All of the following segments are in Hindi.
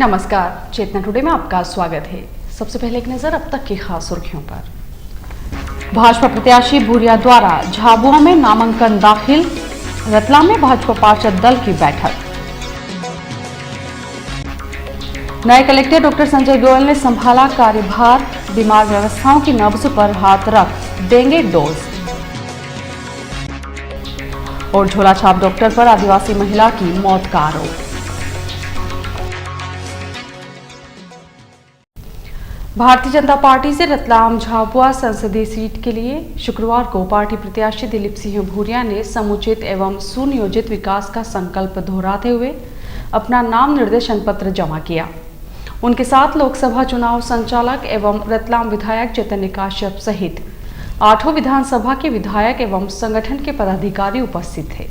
नमस्कार, चेतना टुडे में आपका स्वागत है। सबसे पहले एक नजर अब तक की खास सुर्खियों पर। भाजपा प्रत्याशी भूरिया द्वारा झाबुआ में नामांकन दाखिल, रतलाम में भाजपा पार्षद दल की बैठक। नए कलेक्टर डॉक्टर संजय गोयल ने संभाला कार्यभार, बीमार व्यवस्थाओं की नब्ज पर हाथ रख देंगे डोज। और झोला छाप डॉक्टर पर आदिवासी महिला की मौत का आरोप। भारतीय जनता पार्टी से रतलाम झाबुआ संसदीय सीट के लिए शुक्रवार को पार्टी प्रत्याशी दिलीप सिंह भूरिया ने समुचित एवं सुनियोजित विकास का संकल्प दोहराते हुए अपना नाम निर्देशन पत्र जमा किया। उनके साथ लोकसभा चुनाव संचालक एवं रतलाम विधायक चैतन्य काश्यप सहित 8 विधानसभा के विधायक एवं संगठन के पदाधिकारी उपस्थित थे।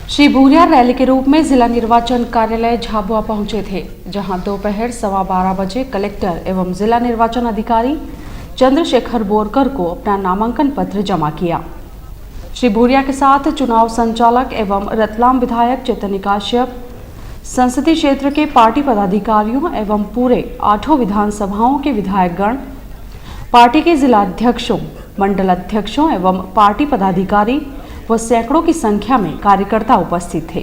श्री भूरिया रैली के रूप में जिला निर्वाचन कार्यालय झाबुआ पहुंचे थे, जहां दोपहर 12:15 बजे कलेक्टर एवं जिला निर्वाचन अधिकारी चंद्रशेखर बोरकर को अपना नामांकन पत्र जमा किया। श्री भूरिया के साथ चुनाव संचालक एवं रतलाम विधायक चैतन्य काश्यप, संसदीय क्षेत्र के पार्टी पदाधिकारियों एवं पूरे 8 विधानसभाओं के विधायकगण, पार्टी के जिला अध्यक्षों, मंडल अध्यक्षों एवं पार्टी पदाधिकारी व सैकड़ों की संख्या में कार्यकर्ता उपस्थित थे।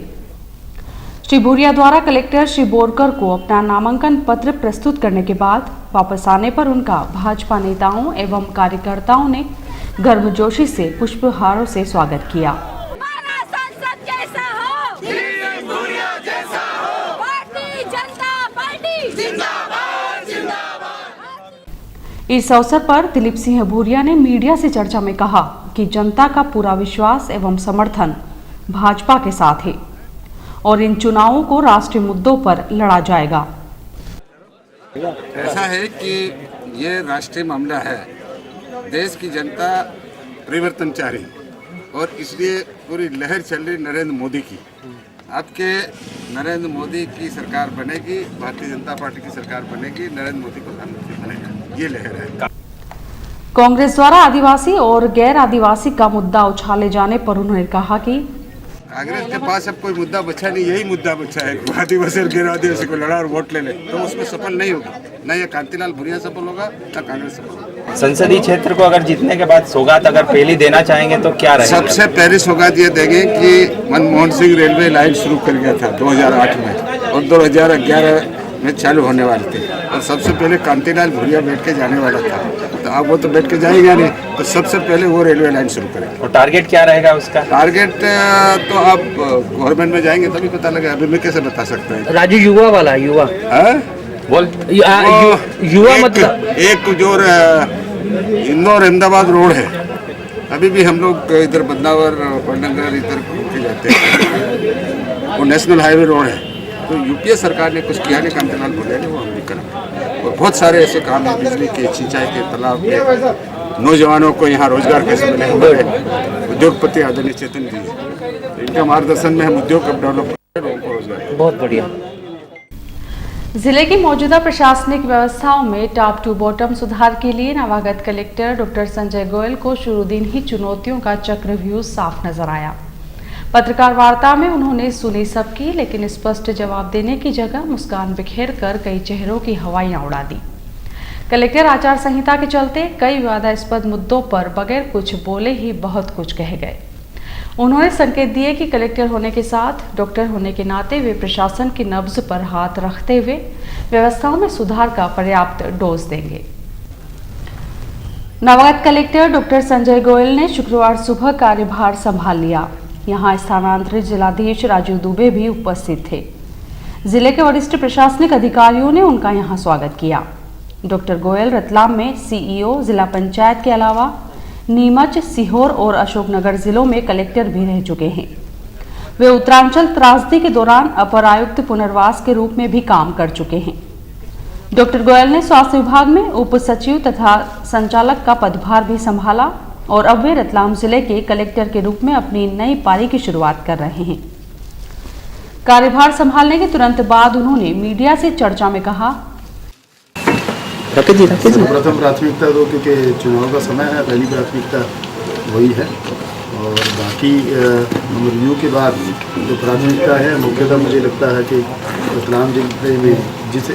श्री भूरिया द्वारा कलेक्टर श्री बोरकर को अपना नामांकन पत्र प्रस्तुत करने के बाद वापस आने पर उनका भाजपा नेताओं एवं कार्यकर्ताओं ने गर्मजोशी से पुष्पहारों से स्वागत किया। इस अवसर पर दिलीप सिंह भूरिया ने मीडिया से चर्चा में कहा कि जनता का पूरा विश्वास एवं समर्थन भाजपा के साथ है और इन चुनावों को राष्ट्रीय मुद्दों पर लड़ा जाएगा। ऐसा है कि ये राष्ट्रीय मामला है, देश की जनता परिवर्तन चाह रही और इसलिए पूरी लहर चल रही नरेंद्र मोदी की। आपके नरेंद्र मोदी की सरकार बनेगी, भारतीय जनता पार्टी की सरकार बनेगी, नरेंद्र मोदी प्रधानमंत्री बनेगा, ये लहर है। कांग्रेस द्वारा आदिवासी और गैर आदिवासी का मुद्दा उछाले जाने पर उन्होंने कहा कि कांग्रेस के पास अब कोई मुद्दा बचा नहीं, यही मुद्दा बचा है। आदिवासी और गैर आदिवासी को लड़ा और वोट ले ले तो उसमें सफल नहीं होगा, न ये कांतिलाल भूरिया सफल होगा न कांग्रेस सफल होगा। संसदीय क्षेत्र को अगर जीतने के बाद सौगात अगर पहली देना चाहेंगे तो क्या रहेगा? सबसे पहली सौगात ये देंगे कि मनमोहन सिंह रेलवे लाइन शुरू कर गया था 2008 में और 2011 में चालू होने वाली थी और सबसे पहले कांतिलाल भूरिया बैठ के जाने वाला था, तो अब वो तो बैठ के जाएगा नहीं, तो सबसे पहले वो रेलवे लाइन शुरू करेंगे। और टारगेट क्या रहेगा उसका? टारगेट तो आप गवर्नमेंट में जाएंगे तभी पता लगेगा, अभी मैं कैसे बता सकता हूँ। राजू युवा वाला युवा बोल युवा मतलब एक जो इंदौर अहमदाबाद रोड है, अभी भी हम लोग इधर बदनावर पंडनगर इधर घूम के जाते हैं, वो नेशनल हाईवे रोड है। तो यूपीए सरकार ने कुछ किया नहीं, कांतिलाल भूरिया ने, वो हम भी करा। और बहुत सारे ऐसे काम है, बिजली के, सिंचाई के, तालाब के, नौजवानों को यहाँ रोजगार कैसे मिले। हमारे उद्योगपति आदरणीय चेतन जी, इनका मार्गदर्शन में हम उद्योग डेवलप कर लोगों को रोजगार। बहुत बढ़िया। जिले की मौजूदा प्रशासनिक व्यवस्थाओं में टॉप टू बॉटम सुधार के लिए नवागत कलेक्टर डॉक्टर संजय गोयल को शुरू दिन ही चुनौतियों का चक्रव्यूह साफ नजर आया। पत्रकार वार्ता में उन्होंने सुनी सबकी, लेकिन स्पष्ट जवाब देने की जगह मुस्कान बिखेर कर कई चेहरों की हवाइयां उड़ा दी। कलेक्टर आचार संहिता के चलते कई विवादास्पद मुद्दों पर बगैर कुछ बोले ही बहुत कुछ कह गए। उन्होंने संकेत दिए कि कलेक्टर होने के साथ डॉक्टर होने के नाते वे प्रशासन की नब्ज पर हाथ रखते हुए व्यवस्थाओं में सुधार का पर्याप्त डोज देंगे। नवागत कलेक्टर डॉक्टर संजय गोयल ने शुक्रवार सुबह कार्यभार संभाल लिया। यहां स्थानांतरित जिलाधीश राजू दुबे भी उपस्थित थे। जिले के वरिष्ठ प्रशासनिक अधिकारियों ने उनका यहां स्वागत किया। डॉक्टर गोयल रतलाम में सीईओ, जिला पंचायत के अलावा नीमच, सीहोर और अशोकनगर जिलों में कलेक्टर भी रह चुके हैं। वे उत्तरांचल त्रासदी के दौरान अपर आयुक्त पुनर्वास के रूप में भी काम कर चुके हैं। डॉक्टर गोयल ने स्वास्थ्य विभाग में उप सचिव तथा संचालक का पदभार भी संभाला और अब वे रतलाम जिले के कलेक्टर के रूप में अपनी नई पारी की शुरुआत कर रहे हैं। कार्यभार संभालने के तुरंत बाद उन्होंने मीडिया से चर्चा में कहा, प्रथम प्राथमिकता दो, क्योंकि चुनाव का समय है, पहली प्राथमिकता वही है और बाकी हम रिव्यू के बाद जो प्राथमिकता है मुख्यतः मुझे लगता है कि रतलाम जिले में जिस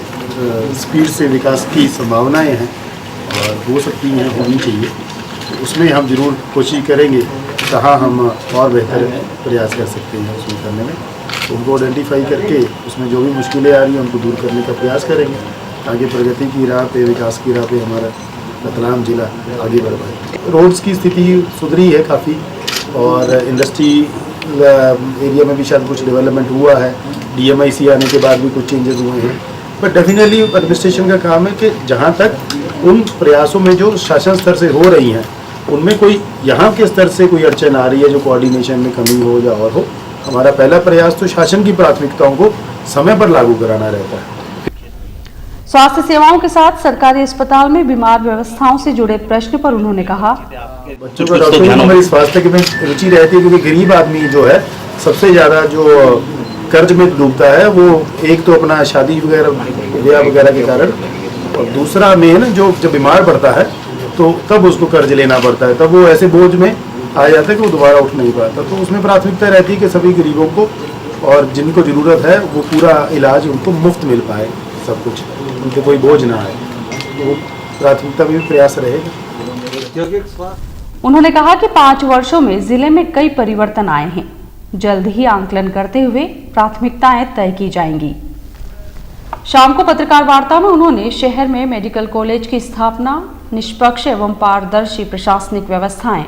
स्पीड से विकास की संभावनाएं हैं और हो सकती हैं, होनी चाहिए, तो उसमें हम ज़रूर कोशिश करेंगे कहाँ हम और बेहतर प्रयास कर सकते हैं उसमें करने में। तो उनको आइडेंटिफाई करके उसमें जो भी मुश्किलें आ रही हैं उनको दूर करने का प्रयास करेंगे ताकि प्रगति की राह पे, विकास की राह पे हमारा रतलाम जिला आगे बढ़ पाए। रोड्स की स्थिति सुधरी है काफ़ी और इंडस्ट्री एरिया में भी शायद कुछ डेवलपमेंट हुआ है, DMIC आने के बाद भी कुछ चेंजेस हुए हैं, बट डेफिनेटली एडमिनिस्ट्रेशन का काम है कि जहाँ तक उन प्रयासों में जो शासन स्तर से हो रही हैं उनमें कोई यहाँ के स्तर से कोई अड़चन आ रही है जो कोऑर्डिनेशन में कमी हो या और हो, हमारा पहला प्रयास तो शासन की प्राथमिकताओं को समय पर लागू कराना रहता है। स्वास्थ्य सेवाओं के साथ सरकारी अस्पताल में बीमार व्यवस्थाओं से जुड़े प्रश्न पर उन्होंने कहा, बच्चों का डॉक्टर की हमारी स्वास्थ्य में रुचि रहती है क्योंकि गरीब आदमी जो है सबसे ज़्यादा जो कर्ज में डूबता है वो एक तो अपना शादी वगैरह ब्याह वगैरह के कारण, और दूसरा मेन जो जब बीमार पड़ता है तो तब उसको कर्ज लेना पड़ता है, तब वो ऐसे बोझ में आ जाता है कि वो दोबारा उठ नहीं पाता। तो उसमें प्राथमिकता रहती है कि सभी गरीबों को और जिनको ज़रूरत है वो पूरा इलाज उनको मुफ्त मिल पाए, सब कुछ उनके कोई बोझ ना आए, तो प्राथमिकता में भी प्रयास रहेगा। उन्होंने कहा कि 5 वर्षों में जिले में कई परिवर्तन आए हैं, जल्द ही आंकलन करते हुए प्राथमिकताएं तय की जाएंगी। शाम को पत्रकार वार्ता में उन्होंने शहर में मेडिकल कॉलेज की स्थापना, निष्पक्ष एवं पारदर्शी प्रशासनिक व्यवस्थाएं,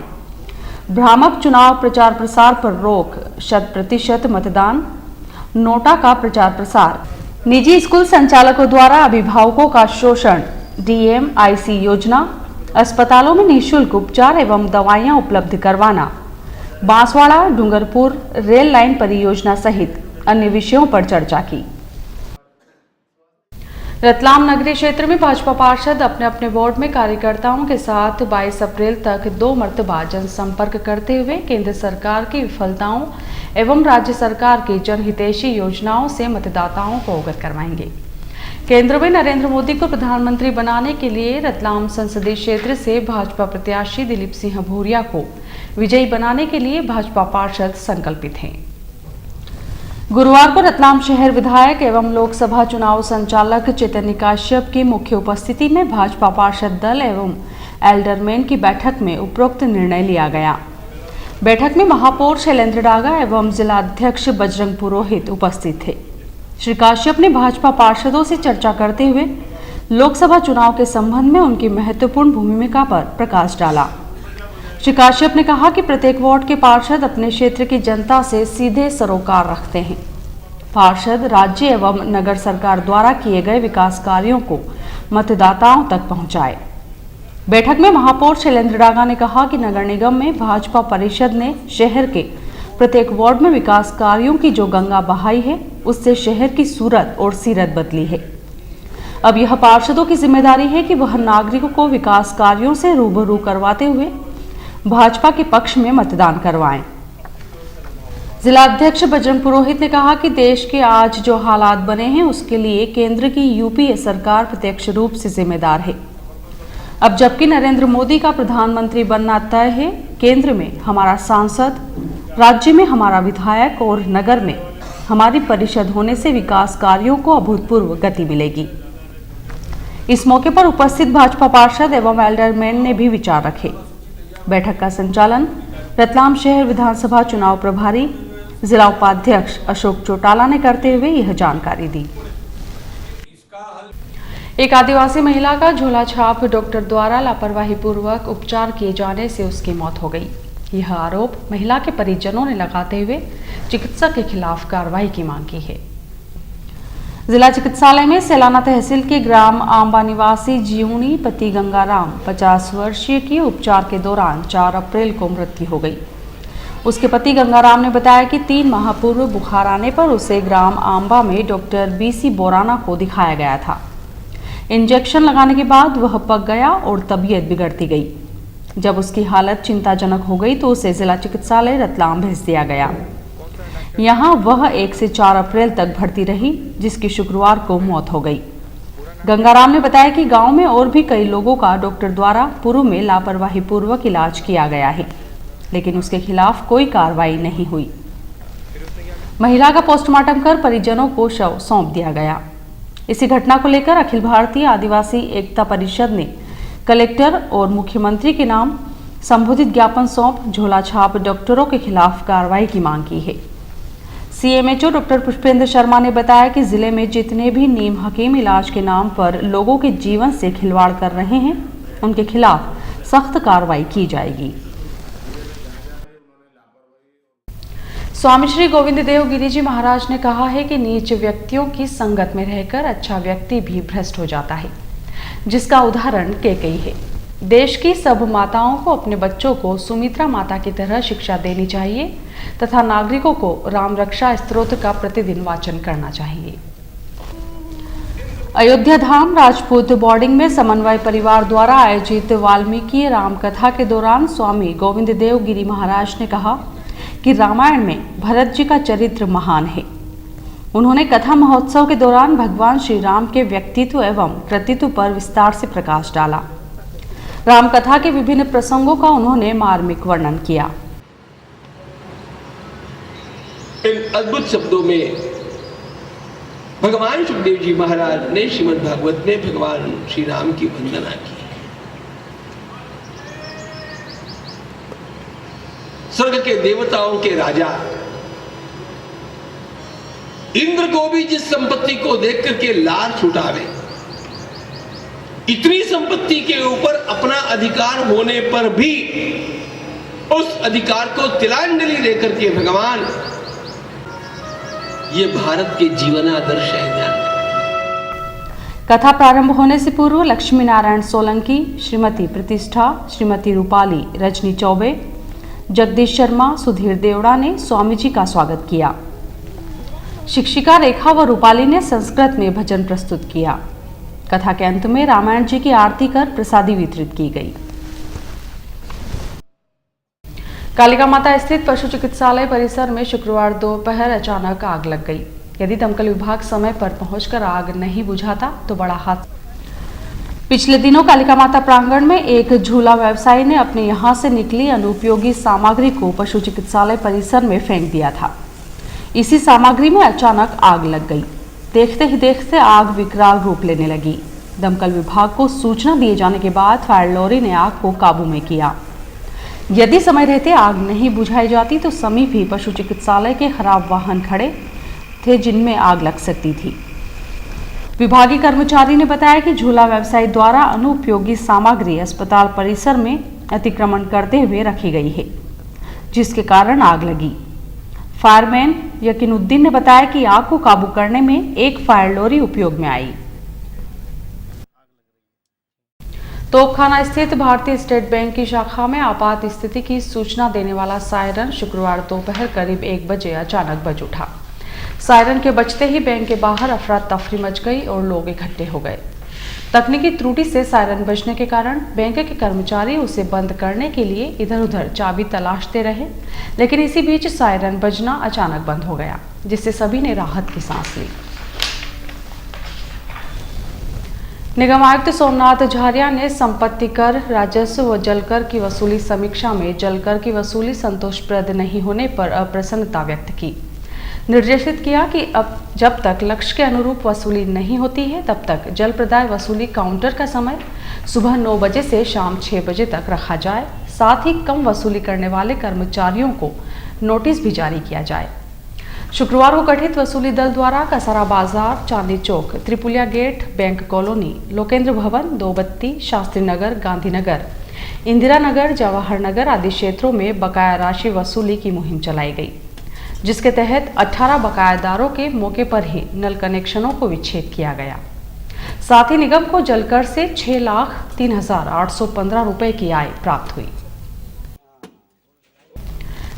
भ्रामक चुनाव प्रचार प्रसार पर रोक, 100% मतदान, नोटा का प्रचार प्रसार, निजी स्कूल संचालकों द्वारा अभिभावकों का शोषण, DMIC योजना, अस्पतालों में निःशुल्क उपचार एवं दवाइयां उपलब्ध करवाना, बांसवाड़ा डूंगरपुर रेल लाइन परियोजना सहित अन्य विषयों पर चर्चा की। रतलाम नगरीय क्षेत्र में भाजपा पार्षद अपने अपने वार्ड में कार्यकर्ताओं के साथ 22 अप्रैल तक 2 मरतबा जनसंपर्क करते हुए केंद्र सरकार की विफलताओं एवं राज्य सरकार की जनहितैषी योजनाओं से मतदाताओं को अवगत करवाएंगे। केंद्र में नरेंद्र मोदी को प्रधानमंत्री बनाने के लिए रतलाम संसदीय क्षेत्र से भाजपा प्रत्याशी दिलीप सिंह भूरिया को विजयी बनाने के लिए भाजपा पार्षद संकल्पित हैं। गुरुवार को रतलाम शहर विधायक एवं लोकसभा चुनाव संचालक चैतन्य काश्यप की मुख्य उपस्थिति में भाजपा पार्षद दल एवं एल्डरमैन की बैठक में उपरोक्त निर्णय लिया गया। बैठक में महापौर शैलेंद्र डागा एवं जिला अध्यक्ष बजरंग पुरोहित उपस्थित थे। श्री काश्यप ने भाजपा पार्षदों से चर्चा करते हुए लोकसभा चुनाव के संबंध में उनकी महत्वपूर्ण भूमिका पर प्रकाश डाला। श्री काश्यप ने कहा कि प्रत्येक वार्ड के पार्षद अपने क्षेत्र की जनता से सीधे सरोकार रखते हैं। पार्षद राज्य एवं नगर सरकार द्वारा किए गए विकास कार्यों को मतदाताओं तक पहुंचाए। बैठक में महापौर शैलेंद्र डागा ने कहा कि नगर निगम में भाजपा परिषद ने शहर के प्रत्येक वार्ड में विकास कार्यों की जो गंगा बहाई है उससे शहर की सूरत और सीरत बदली है। अब यह पार्षदों की जिम्मेदारी है कि वह नागरिकों को विकास कार्यों से रूबरू करवाते हुए भाजपा के पक्ष में मतदान करवाएं। जिला अध्यक्ष बजरंग पुरोहित ने कहा कि देश के आज जो हालात बने हैं उसके लिए केंद्र की यूपीए सरकार प्रत्यक्ष रूप से जिम्मेदार है। अब जबकि नरेंद्र मोदी का प्रधानमंत्री बनना तय है, केंद्र में हमारा सांसद, राज्य में हमारा विधायक और नगर में हमारी परिषद होने से विकास कार्यों को अभूतपूर्व गति मिलेगी। इस मौके पर उपस्थित भाजपा पार्षद एवं एल्डरमैन ने भी विचार रखे। बैठक का संचालन रतलाम शहर विधानसभा चुनाव प्रभारी जिला उपाध्यक्ष अशोक चौटाला ने करते हुए यह जानकारी दी। एक आदिवासी महिला का झोला छाप डॉक्टर द्वारा लापरवाही पूर्वक उपचार किए जाने से उसकी मौत हो गई। यह आरोप महिला के परिजनों ने लगाते हुए चिकित्सक के खिलाफ कार्रवाई की मांग की है। जिला चिकित्सालय में सैलाना तहसील के ग्राम आंबा निवासी जीवनी पति गंगाराम 50 वर्षीय की उपचार के दौरान 4 अप्रैल को मृत्यु हो गई। उसके पति गंगाराम ने बताया कि 3 माह पूर्व बुखार आने पर उसे ग्राम आंबा में डॉक्टर BC बोराना को दिखाया गया था। इंजेक्शन लगाने के बाद वह पक गया और तबीयत बिगड़ती गई। जब उसकी हालत चिंताजनक हो गई तो उसे जिला चिकित्सालय रतलाम भेज दिया गया। यहाँ वह 1 से 4 अप्रैल तक भर्ती रही, जिसकी शुक्रवार को मौत हो गई। गंगाराम ने बताया कि गांव में और भी कई लोगों का डॉक्टर द्वारा पूर्व में लापरवाही पूर्वक इलाज किया गया है। लेकिन उसके खिलाफ कोई कार्रवाई नहीं हुई। महिला का पोस्टमार्टम कर परिजनों को शव सौंप दिया गया। इसी घटना को लेकर अखिल भारतीय आदिवासी एकता परिषद ने कलेक्टर और मुख्यमंत्री के नाम संबोधित ज्ञापन सौंप झोला छाप डॉक्टरों के खिलाफ कार्रवाई की मांग की है। सीएमएचओ डॉक्टर पुष्पेंद्र शर्मा ने बताया कि जिले में जितने भी नीम हकीम इलाज के नाम पर लोगों के जीवन से खिलवाड़ कर रहे हैं, उनके खिलाफ सख्त कार्रवाई की जाएगी। स्वामी श्री गोविंद देव गिरी जी महाराज ने कहा है कि नीच व्यक्तियों की संगत में रहकर अच्छा व्यक्ति भी भ्रष्ट हो जाता है, जिसका उदाहरण कैकेयी है। देश की सब माताओं को अपने बच्चों को सुमित्रा माता की तरह शिक्षा देनी चाहिए तथा नागरिकों को राम रक्षा स्तोत्र का प्रतिदिन वाचन करना चाहिए। अयोध्या धाम राजपूत बोर्डिंग में समन्वय परिवार द्वारा आयोजित वाल्मीकि राम कथा के दौरान स्वामी गोविंद देव गिरी महाराज ने कहा कि रामायण में भरत जी का चरित्र महान है। उन्होंने कथा महोत्सव के दौरान भगवान श्री राम के व्यक्तित्व एवं कृतित्व पर विस्तार से प्रकाश डाला। राम कथा के विभिन्न प्रसंगों का उन्होंने मार्मिक वर्णन किया। इन अद्भुत शब्दों में भगवान सुखदेव जी महाराज ने श्रीमद् भागवत में भगवान श्री राम की वंदना की। स्वर्ग के देवताओं के राजा इंद्र को भी जिस संपत्ति को देख करके लार छुटावे, इतनी संपत्ति के ऊपर अपना अधिकार होने पर भी उस अधिकार को तिलांजलि देकर के भगवान, ये भारत के जीवन आदर्श है। कथा प्रारंभ होने से पूर्व लक्ष्मी नारायण सोलंकी, श्रीमती प्रतिष्ठा, श्रीमती रूपाली, रजनी चौबे, जगदीश शर्मा, सुधीर देवड़ा ने स्वामी जी का स्वागत किया। शिक्षिका रेखा व रूपाली ने संस्कृत में भजन प्रस्तुत किया। कथा के अंत में रामायण जी की आरती कर प्रसादी वितरित की गई। कालिका माता स्थित पशु चिकित्सालय परिसर में शुक्रवार दोपहर अचानक आग लग गई। यदि दमकल विभाग समय पर पहुंचकर आग नहीं बुझाता तो बड़ा हादसा। पिछले दिनों कालिका माता प्रांगण में एक झूला व्यवसायी ने अपने यहां से निकली अनुपयोगी सामग्री को पशु चिकित्सालय परिसर में फेंक दिया था। इसी सामग्री में अचानक आग लग गई। देखते ही देखते आग विकराल रूप लेने लगी। दमकल विभाग को सूचना दिए जाने के बाद फायर लॉरी ने आग को काबू में किया। यदि समय रहते आग नहीं बुझाई जाती तो समीप ही पशु चिकित्सालय के खराब वाहन खड़े थे जिनमें आग लग सकती थी। विभागीय कर्मचारी ने बताया कि झूला व्यवसायी द्वारा अनुपयोगी सामग्री अस्पताल परिसर में अतिक्रमण करते हुए रखी गई है, जिसके कारण आग लगी। फायरमैन यकीनुद्दीन ने बताया कि आग को काबू करने में एक फायर लॉरी उपयोग में आई। तोपखाना स्थित भारतीय स्टेट बैंक की शाखा में आपात स्थिति की सूचना देने वाला सायरन शुक्रवार दोपहर करीब 1 बजे अचानक बज उठा। सायरन के बजते ही बैंक के बाहर अफरा तफरी मच गई और लोग इकट्ठे हो गए। तकनीकी त्रुटि से सायरन बजने के कारण बैंक के कर्मचारी उसे बंद करने के लिए इधर उधर चाबी तलाशते रहे, लेकिन इसी बीच सायरन बजना अचानक बंद हो गया, जिससे सभी ने राहत की सांस ली। निगम आयुक्त सोमनाथ झारिया ने संपत्ति कर, राजस्व व जलकर की वसूली समीक्षा में जलकर की वसूली संतोषप्रद नहीं होने पर अप्रसन्नता व्यक्त की। निर्देशित किया कि अब जब तक लक्ष्य के अनुरूप वसूली नहीं होती है तब तक जल प्रदाय वसूली काउंटर का समय सुबह 9 बजे से शाम 6 बजे तक रखा जाए। साथ ही कम वसूली करने वाले कर्मचारियों को नोटिस भी जारी किया जाए। शुक्रवार को गठित वसूली दल द्वारा कसारा बाजार, चांदी चौक, त्रिपुलिया गेट, बैंक कॉलोनी, लोकेंद्र भवन, दोबत्ती, शास्त्री नगर, गांधीनगर, इंदिरा नगर, जवाहर नगर आदि क्षेत्रों में बकाया राशि वसूली की मुहिम चलाई गई, जिसके तहत 18 बकायादारों के मौके पर ही नल कनेक्शनों को विच्छेद किया गया। साथ ही निगम को जलकर से 6,03,815 रुपए की आय प्राप्त हुई।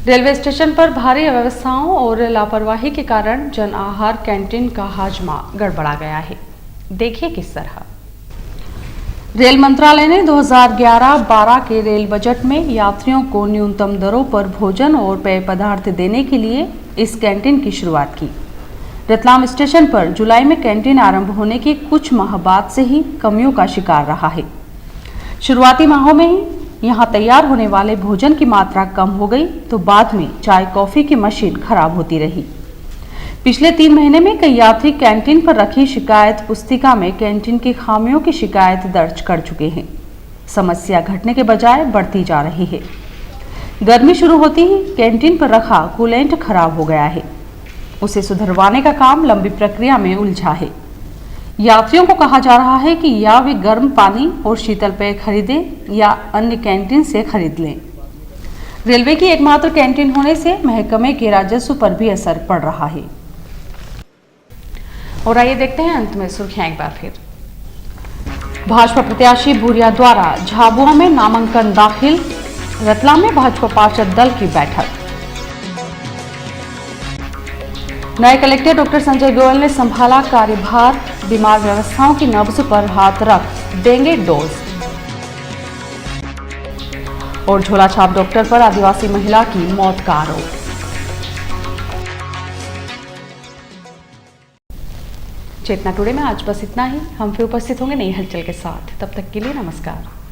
रेलवे स्टेशन पर भारी अव्यवस्थाओं और लापरवाही के कारण जन आहार कैंटीन का हाजमा गड़बड़ा गया है। देखिए किस तरह। रेल मंत्रालय ने 2011-12 के रेल बजट में यात्रियों को न्यूनतम दरों पर भोजन और पेय पदार्थ देने के लिए इस कैंटीन की शुरुआत की। रतलाम स्टेशन पर जुलाई में कैंटीन आरंभ होने के कुछ माह बाद से ही कमियों का शिकार रहा है। शुरुआती माहों में ही यहाँ तैयार होने वाले भोजन की मात्रा कम हो गई तो बाद में चाय कॉफी की मशीन खराब होती रही। पिछले 3 महीने में कई यात्री कैंटीन पर रखी शिकायत पुस्तिका में कैंटीन की खामियों की शिकायत दर्ज कर चुके हैं। समस्या घटने के बजाय बढ़ती जा रही है। गर्मी शुरू होती ही कैंटीन पर रखा कूलेंट खराब हो गया है। उसे सुधरवाने का काम लंबी प्रक्रिया में उलझा है। यात्रियों को कहा जा रहा है कि या वे गर्म पानी और शीतल पेय खरीदें या अन्य कैंटीन से खरीद लें। रेलवे की एकमात्र कैंटीन होने से महकमे के राजस्व पर भी असर पड़ रहा है। और आइए देखते हैं अंत में सुर्खियां एक बार फिर। भाजपा प्रत्याशी भूरिया द्वारा झाबुआ में नामांकन दाखिल। रतलाम में भाजपा पार्षद दल की बैठक। नए कलेक्टर डॉक्टर संजय गोयल ने संभाला कार्यभार। बीमार व्यवस्थाओं की नब्ज पर हाथ रख देंगे डोज। और झोला छाप डॉक्टर पर आदिवासी महिला की मौत का आरोप। चेतना टुडे में आज बस इतना ही। हम फिर उपस्थित होंगे नई हलचल के साथ। तब तक के लिए नमस्कार।